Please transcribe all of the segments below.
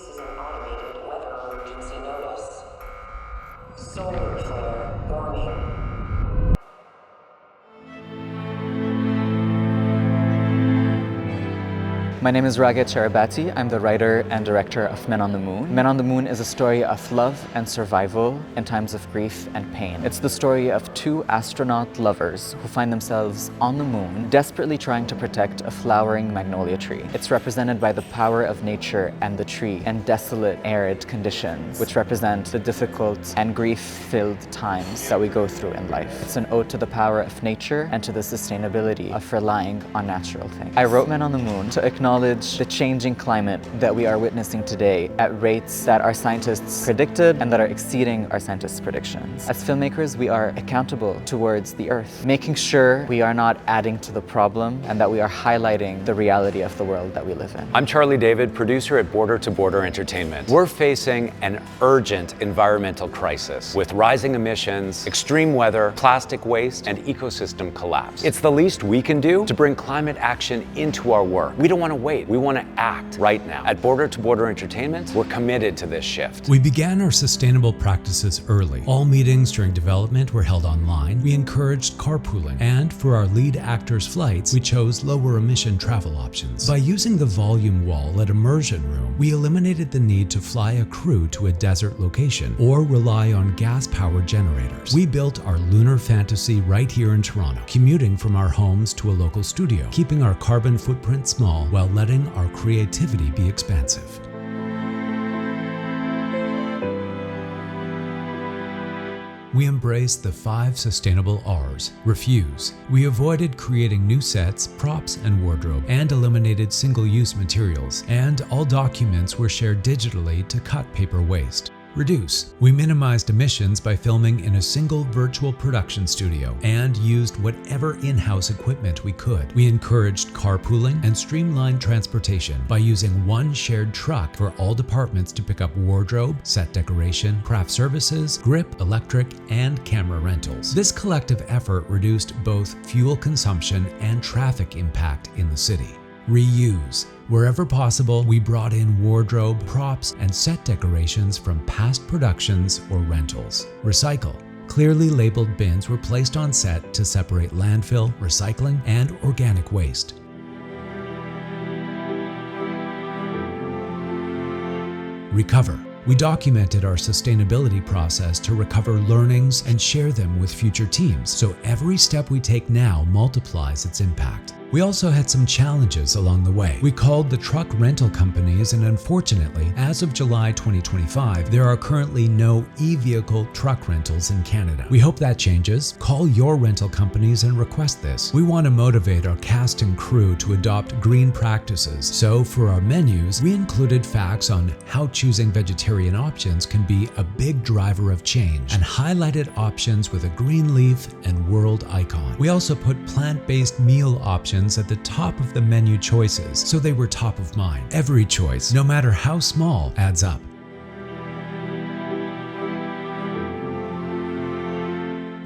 This is an automated weather emergency notice. Solar flare warning. My name is Raghad Charabati. I'm the writer and director of Men on the Moon. Men on the Moon is a story of love and survival in times of grief and pain. It's the story of two astronaut lovers who find themselves on the moon, desperately trying to protect a flowering magnolia tree. It's represented by the power of nature and the tree and desolate, arid conditions, which represent the difficult and grief-filled times that we go through in life. It's an ode to the power of nature and to the sustainability of relying on natural things. I wrote Men on the Moon to acknowledge the changing climate that we are witnessing today at rates that our scientists predicted and that are exceeding our scientists' predictions. As filmmakers, we are accountable towards the Earth, making sure we are not adding to the problem and that we are highlighting the reality of the world that we live in. I'm Charlie David, producer at Border2Border Entertainment. We're facing an urgent environmental crisis with rising emissions, extreme weather, plastic waste, and ecosystem collapse. It's the least we can do to bring climate action into our work. We don't want to wait. We want to act right now. At Border2Border Entertainment, we're committed to this shift. We began our sustainable practices early. All meetings during development were held online. We encouraged carpooling, and for our lead actors' flights, we chose lower emission travel options. By using the volume wall at Immersion Room, we eliminated the need to fly a crew to a desert location or rely on gas-powered generators. We built our lunar fantasy right here in Toronto, commuting from our homes to a local studio, keeping our carbon footprint small while letting our creativity be expansive. We embraced the 5 sustainable R's. Refuse. We avoided creating new sets, props, and wardrobe, and eliminated single-use materials, and all documents were shared digitally to cut paper waste. Reduce. We minimized emissions by filming in a single virtual production studio and used whatever in-house equipment we could. We encouraged carpooling and streamlined transportation by using one shared truck for all departments to pick up wardrobe, set decoration, craft services, grip, electric, and camera rentals. This collective effort reduced both fuel consumption and traffic impact in the city. Reuse. Wherever possible, we brought in wardrobe, props, and set decorations from past productions or rentals. Recycle. Clearly labeled bins were placed on set to separate landfill, recycling, and organic waste. Recover. We documented our sustainability process to recover learnings and share them with future teams, so every step we take now multiplies its impact. We also had some challenges along the way. We called the truck rental companies, and unfortunately, as of July 2025, there are currently no e-vehicle truck rentals in Canada. We hope that changes. Call your rental companies and request this. We want to motivate our cast and crew to adopt green practices. So for our menus, we included facts on how choosing vegetarian options can be a big driver of change and highlighted options with a green leaf and world icon. We also put plant-based meal options at the top of the menu choices, so they were top of mind. Every choice, no matter how small, adds up.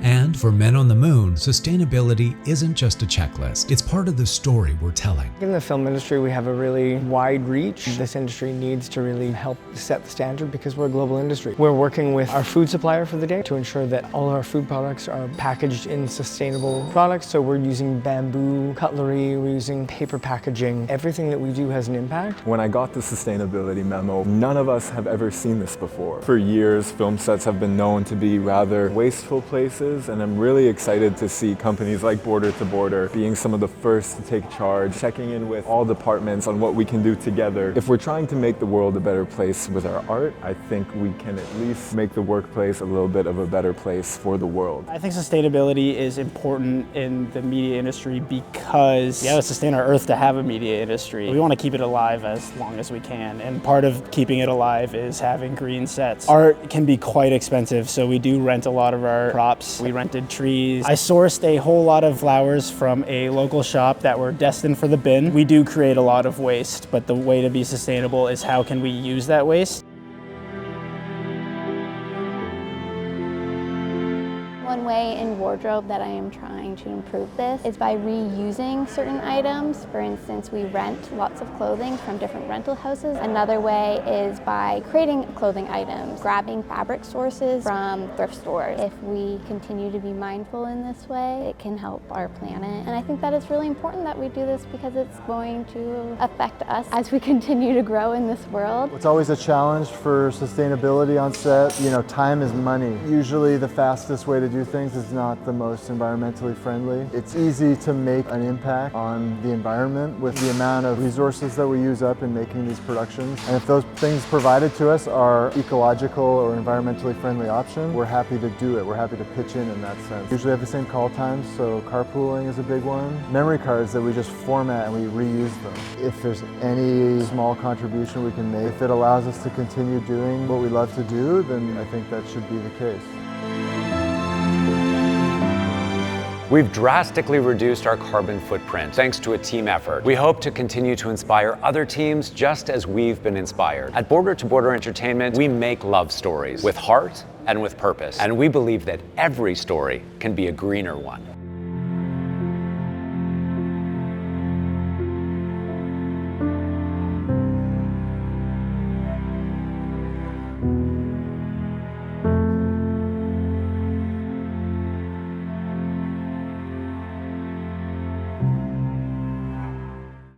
And for Men on the Moon, sustainability isn't just a checklist. It's part of the story we're telling. In the film industry, we have a really wide reach. This industry needs to really help set the standard because we're a global industry. We're working with our food supplier for the day to ensure that all of our food products are packaged in sustainable products. So we're using bamboo cutlery, we're using paper packaging. Everything that we do has an impact. When I got the sustainability memo, none of us have ever seen this before. For years, film sets have been known to be rather wasteful places, and I'm really excited to see companies like Border2Border being some of the first to take charge, checking in with all departments on what we can do together. If we're trying to make the world a better place with our art, I think we can at least make the workplace a little bit of a better place for the world. I think sustainability is important in the media industry because we have to sustain our earth to have a media industry. We want to keep it alive as long as we can, and part of keeping it alive is having green sets. Art can be quite expensive, so we do rent a lot of our props. We rented trees. I sourced a whole lot of flowers from a local shop that were destined for the bin. We do create a lot of waste, but the way to be sustainable is how can we use that waste? One way in wardrobe that I am trying to improve this is by reusing certain items. For instance, we rent lots of clothing from different rental houses. Another way is by creating clothing items, grabbing fabric sources from thrift stores. If we continue to be mindful in this way, it can help our planet. And I think that it's really important that we do this because it's going to affect us as we continue to grow in this world. It's always a challenge for sustainability on set. You know, time is money. Usually the fastest way to do things is not the most environmentally friendly. It's easy to make an impact on the environment with the amount of resources that we use up in making these productions. And if those things provided to us are ecological or environmentally friendly option, we're happy to do it. We're happy to pitch in that sense. Usually have the same call times, so carpooling is a big one. Memory cards that we just format and we reuse them. If there's any small contribution we can make, if it allows us to continue doing what we love to do, then I think that should be the case. We've drastically reduced our carbon footprint thanks to a team effort. We hope to continue to inspire other teams just as we've been inspired. At Border2Border Entertainment, we make love stories with heart and with purpose. And we believe that every story can be a greener one.